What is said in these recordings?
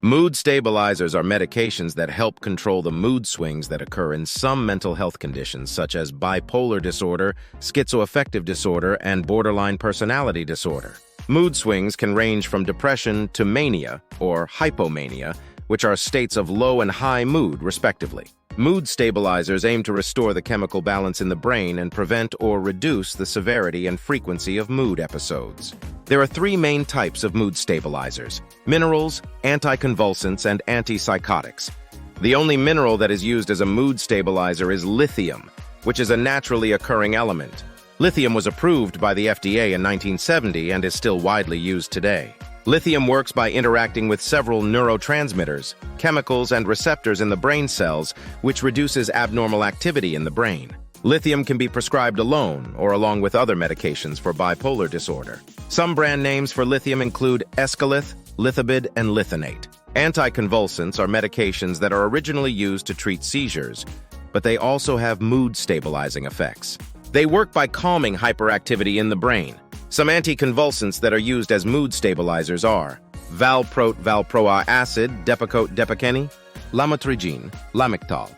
Mood stabilizers are medications that help control the mood swings that occur in some mental health conditions, such as bipolar disorder, schizoaffective disorder, and borderline personality disorder. Mood swings can range from depression to mania or hypomania, which are states of low and high mood, respectively. Mood stabilizers aim to restore the chemical balance in the brain and prevent or reduce the severity and frequency of mood episodes. There are three main types of mood stabilizers: minerals, anticonvulsants, and antipsychotics. The only mineral that is used as a mood stabilizer is lithium, which is a naturally occurring element. Lithium was approved by the FDA in 1970 and is still widely used today. Lithium works by interacting with several neurotransmitters, chemicals, and receptors in the brain cells, which reduces abnormal activity in the brain. Lithium can be prescribed alone or along with other medications for bipolar disorder. Some brand names for lithium include Escalith, Lithabid, and Lithinate. Anticonvulsants are medications that are originally used to treat seizures, but they also have mood-stabilizing effects. They work by calming hyperactivity in the brain. Some anticonvulsants that are used as mood stabilizers are valproate valproic acid, Depakote Depakene, lamotrigine, Lamictal,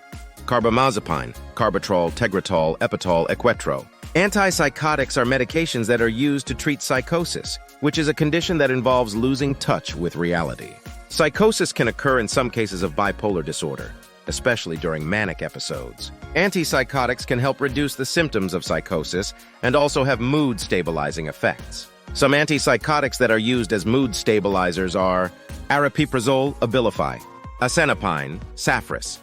carbamazepine, Carbatrol, Tegretol, Epital, Equetro. Antipsychotics are medications that are used to treat psychosis, which is a condition that involves losing touch with reality. Psychosis can occur in some cases of bipolar disorder, especially during manic episodes. Antipsychotics can help reduce the symptoms of psychosis and also have mood-stabilizing effects. Some antipsychotics that are used as mood stabilizers are aripiprazole, Abilify, acenapine, Safras,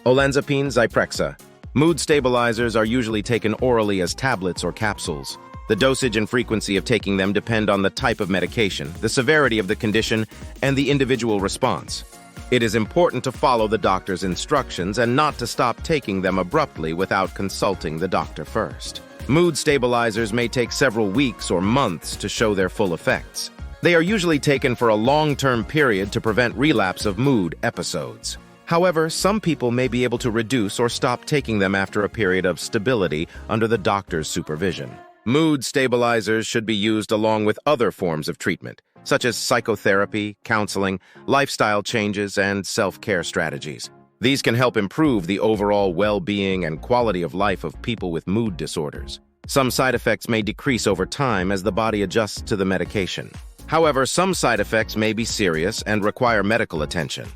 olanzapine, Zyprexa. Mood stabilizers are usually taken orally as tablets or capsules. The dosage and frequency of taking them depend on the type of medication, the severity of the condition, and the individual response. It is important to follow the doctor's instructions and not to stop taking them abruptly without consulting the doctor first. Mood stabilizers may take several weeks or months to show their full effects. They are usually taken for a long-term period to prevent relapse of mood episodes. However, some people may be able to reduce or stop taking them after a period of stability under the doctor's supervision. Mood stabilizers should be used along with other forms of treatment, such as psychotherapy, counseling, lifestyle changes, and self-care strategies. These can help improve the overall well-being and quality of life of people with mood disorders. Some side effects may decrease over time as the body adjusts to the medication. However, some side effects may be serious and require medical attention.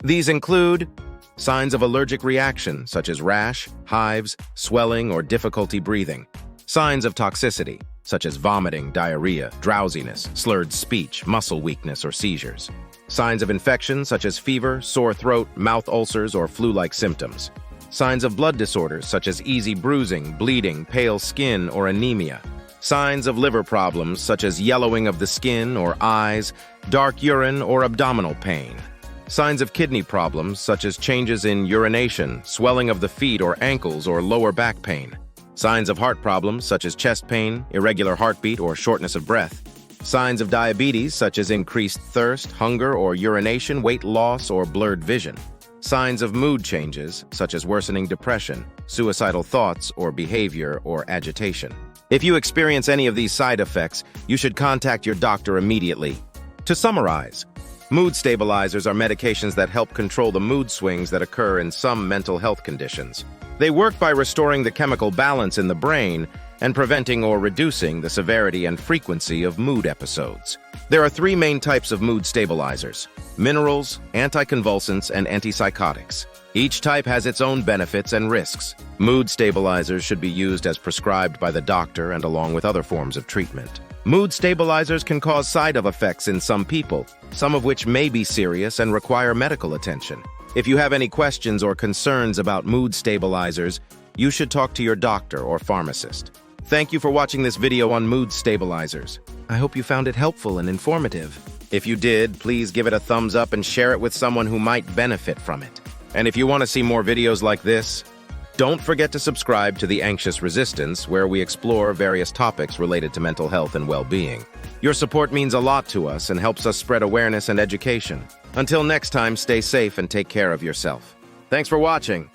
These include signs of allergic reaction, such as rash, hives, swelling, or difficulty breathing. Signs of toxicity, such as vomiting, diarrhea, drowsiness, slurred speech, muscle weakness, or seizures. Signs of infection, such as fever, sore throat, mouth ulcers, or flu-like symptoms. Signs of blood disorders, such as easy bruising, bleeding, pale skin, or anemia. Signs of liver problems, such as yellowing of the skin or eyes, dark urine, or abdominal pain. Signs of kidney problems, such as changes in urination, swelling of the feet or ankles, or lower back pain. Signs of heart problems, such as chest pain, irregular heartbeat, or shortness of breath. Signs of diabetes, such as increased thirst, hunger, or urination, weight loss, or blurred vision. Signs of mood changes, such as worsening depression, suicidal thoughts, or behavior, or agitation. If you experience any of these side effects, you should contact your doctor immediately. To summarize, mood stabilizers are medications that help control the mood swings that occur in some mental health conditions. They work by restoring the chemical balance in the brain and preventing or reducing the severity and frequency of mood episodes. There are three main types of mood stabilizers: minerals, anticonvulsants, and antipsychotics. Each type has its own benefits and risks. Mood stabilizers should be used as prescribed by the doctor and along with other forms of treatment. Mood stabilizers can cause side effects in some people, some of which may be serious and require medical attention. If you have any questions or concerns about mood stabilizers, you should talk to your doctor or pharmacist. Thank you for watching this video on mood stabilizers. I hope you found it helpful and informative. If you did, please give it a thumbs up and share it with someone who might benefit from it. And if you want to see more videos like this, don't forget to subscribe to The Anxious Resistance, where we explore various topics related to mental health and well-being. Your support means a lot to us and helps us spread awareness and education. Until next time, stay safe and take care of yourself. Thanks for watching.